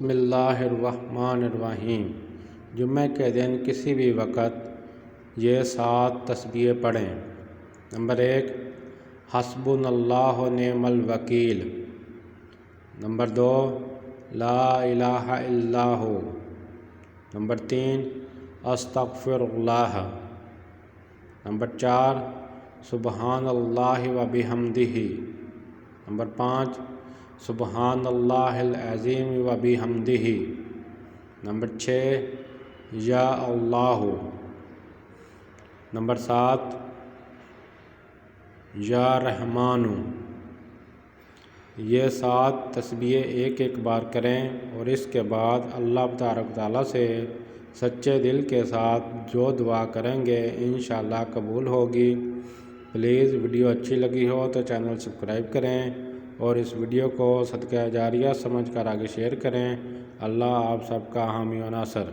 بسم اللہ الرحمن الرحیم۔ جمعہ کے دن کسی بھی وقت یہ 7 تسبیح پڑھیں۔ نمبر 1، حسبنا اللہ و نعم الوکیل۔ نمبر 2، لا الہ الا ہو۔ نمبر 3، استغفر اللہ۔ نمبر 4، سبحان اللہ و بحمدہ۔ نمبر 5، سبحان اللہ العظیم و بحمدہ۔ نمبر 6، یا اللہ۔ نمبر 7، یا رحمان۔ یہ 7 تسبیح ایک بار کریں اور اس کے بعد اللہ تبارک و تعالیٰ سے سچے دل کے ساتھ جو دعا کریں گے انشاءاللہ قبول ہوگی۔ پلیز ویڈیو اچھی لگی ہو تو چینل سبسکرائب کریں اور اس ویڈیو کو صدقہ جاریہ سمجھ کر آگے شیئر کریں۔ اللہ آپ سب کا حامی و ناصر۔